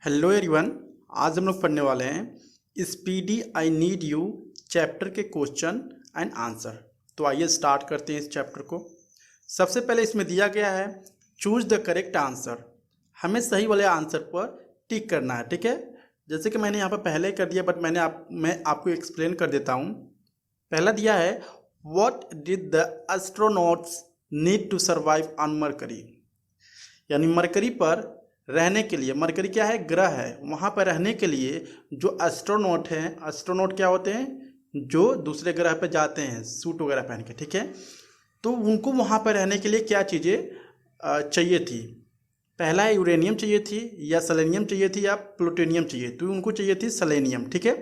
Hello everyone. आज हम लोग पढ़ने वाले हैं speedy I need you chapter के क्वेश्चन एंड आंसर। तो आइए स्टार्ट करते हैं इस चैप्टर को। सबसे पहले इसमें दिया गया है चूज द करेक्ट आंसर। हमें सही वाले आंसर पर टिक करना है, ठीक है। जैसे कि मैंने यहाँ पर पहले कर दिया, बट मैं आपको एक्सप्लेन कर देता हूँ। पहला दिया है what did the astronauts need to survive on Mercury, यानी मरकरी पर रहने के लिए, मरकरी क्या है, ग्रह है, वहाँ पर रहने के लिए जो एस्ट्रोनॉट हैं, एस्ट्रोनॉट क्या होते हैं, जो दूसरे ग्रह पर जाते हैं सूट वगैरह पहन के, ठीक है। तो उनको वहाँ पर रहने के लिए क्या चीज़ें चाहिए थी। पहला है यूरेनियम चाहिए थी, या सेलेनियम चाहिए थी, या प्लूटोनियम चाहिए, तो उनको चाहिए थी सेलेनियम, ठीक है।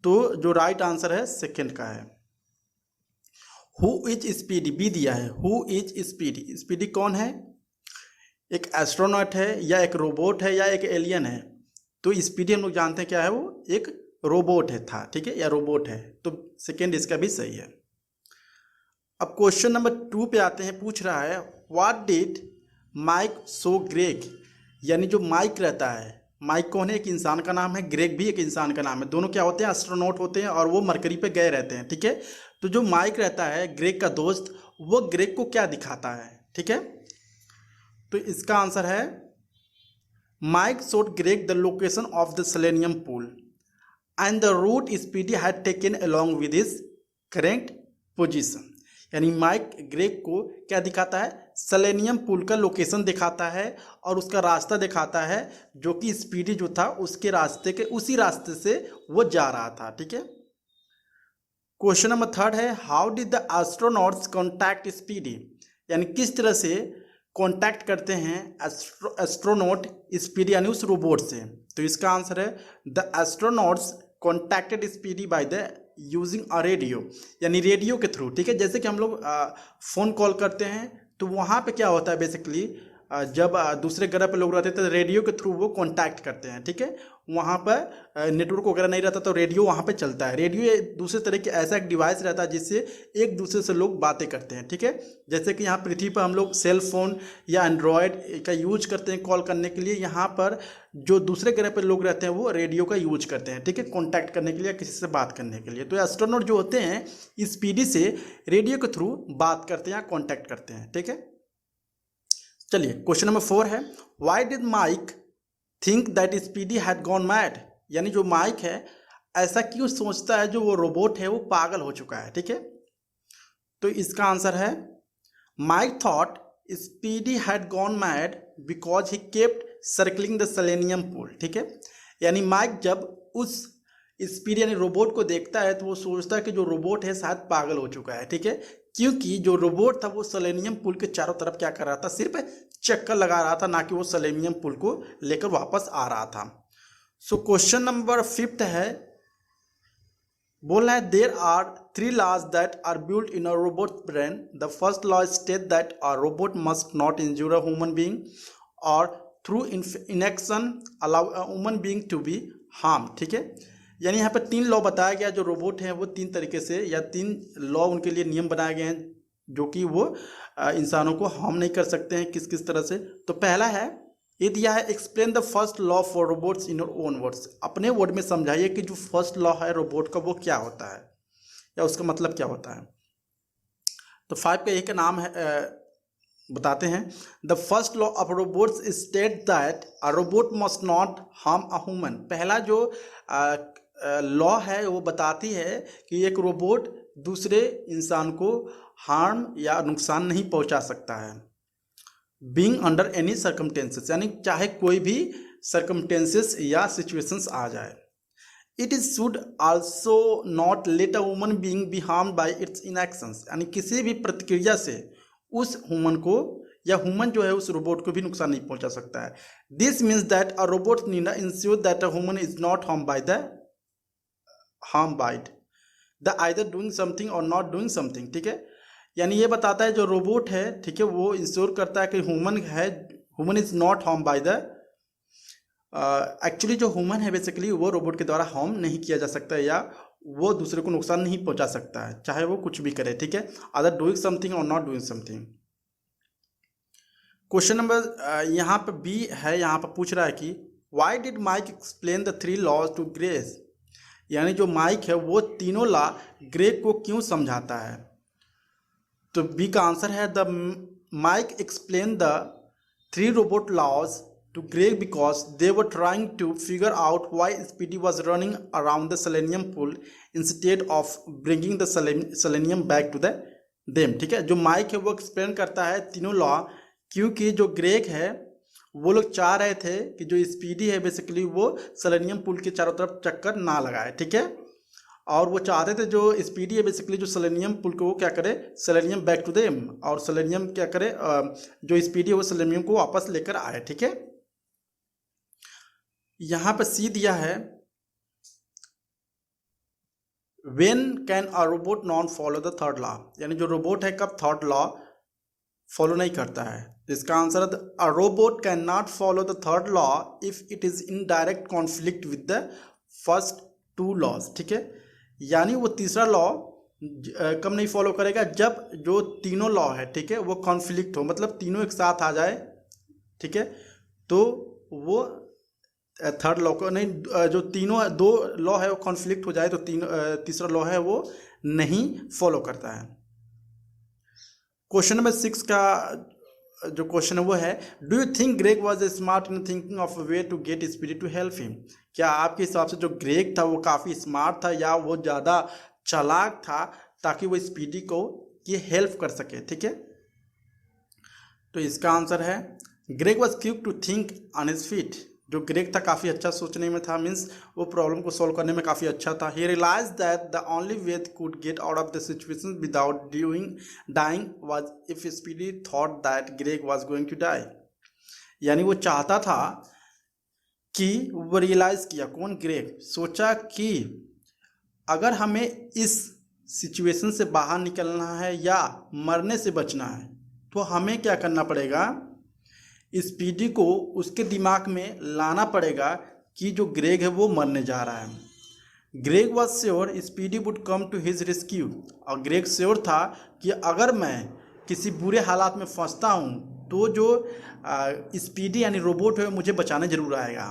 तो जो राइट आंसर है सेकेंड का है। हु इज स्पीडी, बी दिया है। हु इज स्पीडी, स्पीडी कौन है, एक एस्ट्रोनॉट है या एक रोबोट है या एक एलियन है। तो स्पीडी हम लोग जानते हैं क्या है, वो एक रोबोट है था, ठीक है, या रोबोट है। तो सेकेंड इसका भी सही है। अब क्वेश्चन नंबर 2 पे आते हैं। पूछ रहा है what did Mike show Greg, यानी जो माइक रहता है, माइक कौन है, एक इंसान का नाम है, ग्रेग भी एक इंसान का नाम है। दोनों क्या होते हैं, एस्ट्रोनॉट होते हैं, और वो मरकरी पे गए रहते हैं, ठीक है। तो जो माइक रहता है, ग्रेग का दोस्त, वो ग्रेग को क्या दिखाता है, ठीक है। तो इसका आंसर है Mike showed Greg the location of the selenium pool and the route Speedy had taken along with his current position. यानी माइक ग्रेग को क्या दिखाता है, सेलेनियम पूल का लोकेशन दिखाता है और उसका रास्ता दिखाता है, जो कि स्पीडी जो था उसके रास्ते के उसी रास्ते से वो जा रहा था, ठीक है। क्वेश्चन नंबर 3 है how did the astronauts contact speedy, यानी किस तरह से कॉन्टैक्ट करते हैं एस्ट्रोनॉट स्पीडी, यानी उस रोबोट से। तो इसका आंसर है the astronauts contacted speedy by the using a radio, यानी रेडियो के थ्रू, ठीक है। जैसे कि हम लोग फ़ोन कॉल करते हैं, तो वहाँ पे क्या होता है बेसिकली, जब दूसरे ग्रह पे लोग रहते थे तो रेडियो के थ्रू वो कांटेक्ट करते हैं, ठीक है। वहाँ पर नेटवर्क वगैरह नहीं रहता तो रेडियो वहाँ पे चलता है। रेडियो दूसरे तरह के ऐसा एक डिवाइस रहता है जिससे एक दूसरे से लोग बातें करते हैं, ठीक है। जैसे कि यहाँ पृथ्वी पर हम लोग सेल फोन या एंड्रॉयड का यूज करते हैं कॉल करने के लिए, यहाँ पर जो दूसरे ग्रह पर लोग रहते हैं वो रेडियो का यूज करते हैं, ठीक है, कॉन्टैक्ट करने के लिए, किसी से बात करने के लिए। तो एस्ट्रोनॉट जो होते हैं स्पीडी से रेडियो के थ्रू बात करते हैं या कॉन्टैक्ट करते हैं, ठीक है। चलिए क्वेश्चन नंबर 4 है why did Mike think that Speedy had gone mad, यानी जो माइक है ऐसा क्यों सोचता है जो वो रोबोट है वो पागल हो चुका है, ठीक है। तो इसका आंसर है Mike thought Speedy had gone mad because he kept circling the selenium pool, ठीक है। यानी माइक जब उस स्पीडी यानी रोबोट को देखता है तो वो सोचता है कि जो रोबोट है शायद पागल हो चुका है, ठीक है, क्योंकि जो रोबोट था वो सेलेनियम पुल के चारों तरफ क्या कर रहा था, सिर्फ चक्कर लगा रहा था, ना कि वो सेलेनियम पुल को लेकर वापस आ रहा था। सो क्वेश्चन नंबर 5 है, बोलना है there are 3 laws that are built in a robot brain. The first law state that a robot must not injure a human being और through inaction allow a human being to be harm, ठीक है। यानी यहाँ पर 3 law बताया गया, जो robot हैं वो 3 तरीके से या 3 लॉ उनके लिए नियम बनाए गए हैं, जो कि वो इंसानों को हार्म नहीं कर सकते हैं किस किस तरह से। तो पहला है, ये दिया है explain the first law for robots in your own words, अपने वर्ड में समझाइए कि जो फर्स्ट लॉ है रोबोट का वो क्या होता है या उसका मतलब क्या होता है। तो 5 का एक नाम है, बताते हैं। The first law of robots state that a robot must not harm a human. पहला जो लॉ है वो बताती है कि एक रोबोट दूसरे इंसान को हार्म या नुकसान नहीं पहुंचा सकता है। बीइंग अंडर एनी सर्कमटेंसेस, यानी चाहे कोई भी सर्कमटेंसेस या सिचुएशंस आ जाए। It is should also not let a woman being B harmed bye it's इनएक्शंस, यानी किसी भी प्रतिक्रिया से उस ह्यूमन को या ह्यूमन जो है उस रोबोट को भी नुकसान नहीं पहुंचा सकता है। This means that a robot need ensure that a human is not harm by the either doing something और नॉट डूइंग समथिंग, ठीक है। यानी ये बताता है जो रोबोट है, ठीक है, वो इंश्योर करता है कि human is not harm by the, actually जो ह्यूमन है बेसिकली वो रोबोट के द्वारा हार्म नहीं किया जा सकता है या वो दूसरे को नुकसान नहीं पहुंचा सकता है, चाहे वो कुछ भी करे, ठीक है, अदर डूइंग समथिंग और not doing something. Question number यहाँ पे बी है, यहाँ पे पूछ रहा है कि why did Mike explain the 3 laws to Greg, यानी जो माइक है वो तीनों लॉ ग्रेग को क्यों समझाता है। तो बी का आंसर है the Mike explain the 3 robot laws to Greg because they were trying to figure out why Speedy was running around the selenium pool instead of bringing the selenium back to them। ठीक है, जो mic है वो explain करता है तीनों law, क्योंकि जो ग्रेग है वो लोग चाह रहे थे कि जो स्पीडी है बेसिकली वो सेलेनियम पुल के चारों तरफ चक्कर ना लगाए। ठीक है, और वो चाहते थे जो स्पीडी है बेसिकली जो सेलेनियम पुल को वो क्या करे, सेलेनियम बैक टू देम, और सेलेनियम क्या करे, जो स्पीडी है वो सेलेनियम को वापस लेकर आए। ठीक है, यहां पर सी दिया है when can a robot not follow the third law, यानी जो रोबोट है कब थर्ड लॉ फॉलो नहीं करता है। इसका आंसर है a robot can not follow the third law if it is in direct conflict with the first 2 laws. ठीक है, यानी वो तीसरा लॉ कब नहीं फॉलो करेगा, जब जो तीनों लॉ है ठीक है वो कॉन्फ्लिक्ट हो, मतलब तीनों एक साथ आ जाए। ठीक है, तो वो थर्ड लॉ को नहीं, जो तीनों 2 लॉ है वो कॉन्फ्लिक्ट हो जाए तो तीसरा लॉ है वो नहीं फॉलो करता है। क्वेश्चन नंबर 6 का जो क्वेश्चन है वो है do you think Greg was smart in thinking of a way to get Speedy to help him, क्या आपके हिसाब से जो ग्रेग था वो काफ़ी स्मार्ट था या वो ज़्यादा चालाक था ताकि वो स्पीडी को ये हेल्प कर सके। ठीक है, तो इसका आंसर है Greg was quick to think on his feet, जो ग्रेग था काफ़ी अच्छा सोचने में था, मीन्स वो प्रॉब्लम को सॉल्व करने में काफ़ी अच्छा था। He realize that the only way could get out of the situation without dying was if Speedy thought that Greg was going to die, यानी वो चाहता था कि वो रियलाइज किया, कौन, ग्रेग सोचा कि अगर हमें इस सिचुएशन से बाहर निकलना है या मरने से बचना है तो हमें क्या करना पड़ेगा, स्पीडी को उसके दिमाग में लाना पड़ेगा कि जो ग्रेग है वो मरने जा रहा है। Greg was sure Speedy would come to his rescue, और ग्रेग श्योर था कि अगर मैं किसी बुरे हालात में फंसता हूँ तो जो स्पीडी यानी रोबोट है मुझे बचाने जरूर आएगा।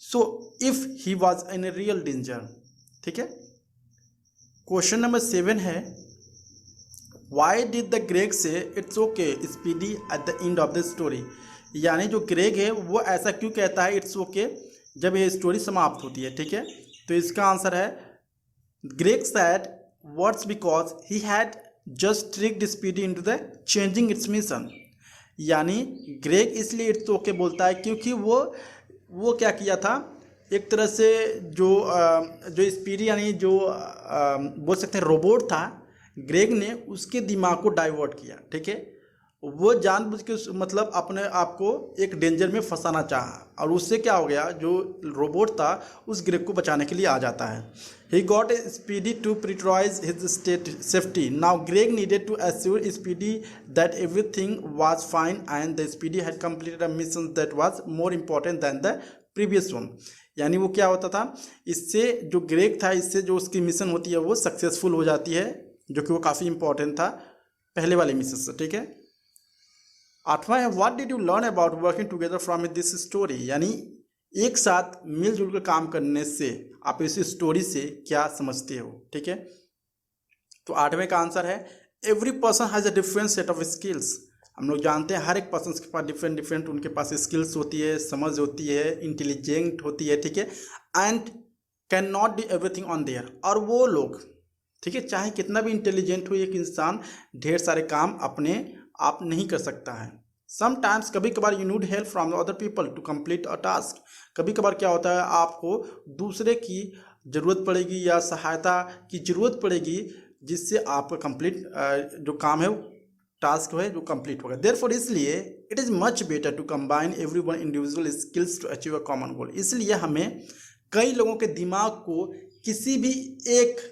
So if he was in a real danger. ठीक है, क्वेश्चन नंबर 7 है वाई डिड द ग्रेग से it's okay speedy at the end of the story, यानी जो ग्रेग है वो ऐसा क्यों कहता है इट्स ओके जब ये स्टोरी समाप्त होती है। ठीक है, तो इसका आंसर है Greg sad words because he had just tricked speedy into the changing it's mission, यानी ग्रेग इसलिए इट्स ओके बोलता है क्योंकि वो क्या किया था, एक तरह से जो स्पीडी यानी जो बोल सकते हैं रोबोट था, ग्रेग ने उसके दिमाग को डाइवर्ट किया। ठीक है, वो जानबूझ के मतलब अपने आप को एक डेंजर में फंसाना चाहा, और उससे क्या हो गया, जो रोबोट था उस ग्रेग को बचाने के लिए आ जाता है। He got a Speedy to prioritize his safety, now Greg needed to assure Speedy that everything was fine and the Speedy had completed a mission that was more important than the previous one, यानी वो क्या होता था, इससे जो Greg था इससे जो उसकी मिशन होती है वो सक्सेसफुल हो जाती है, जो कि वो काफ़ी इंपॉर्टेंट था पहले वाले मिशन से। ठीक है, 8वां है what did you learn about working together from this story, यानी एक साथ मिलजुल कर काम करने से आप इस स्टोरी से क्या समझते हो। ठीक है, तो 8वें का आंसर है every person has a different set of skills, हम लोग जानते हैं हर एक पर्सन के पास डिफरेंट उनके पास स्किल्स होती है, समझ होती है, इंटेलिजेंट होती है। ठीक है, and can not do everything on their, और वो लोग ठीक है चाहे कितना भी इंटेलिजेंट हो एक इंसान ढेर सारे काम अपने आप नहीं कर सकता है। समटाइम्स कभी कभार you need help from other people to complete a task, कभी कभार क्या होता है आपको दूसरे की ज़रूरत पड़ेगी या सहायता की ज़रूरत पड़ेगी जिससे आपका कंप्लीट जो काम है टास्क है जो कंप्लीट होगा। देयरफॉर इसलिए it is much better to combine everyone individual skills to achieve a common goal, इसलिए हमें कई लोगों के दिमाग को किसी भी एक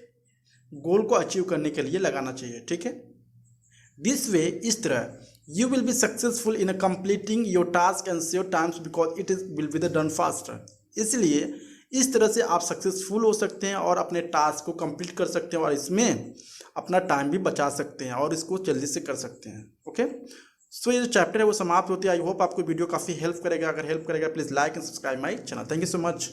गोल को अचीव करने के लिए लगाना चाहिए। ठीक है, दिस वे, इस तरह you will be successful in completing your task and save times because it is will be the done faster, इसलिए इस तरह से आप सक्सेसफुल हो सकते हैं और अपने टास्क को कंप्लीट कर सकते हैं और इसमें अपना टाइम भी बचा सकते हैं और इसको जल्दी से कर सकते हैं। ओके, सो ये जो चैप्टर है वो समाप्त होती है। आई होप आपको वीडियो काफ़ी हेल्प करेगा। अगर हेल्प करेगा please like and subscribe my channel. Thank you so much.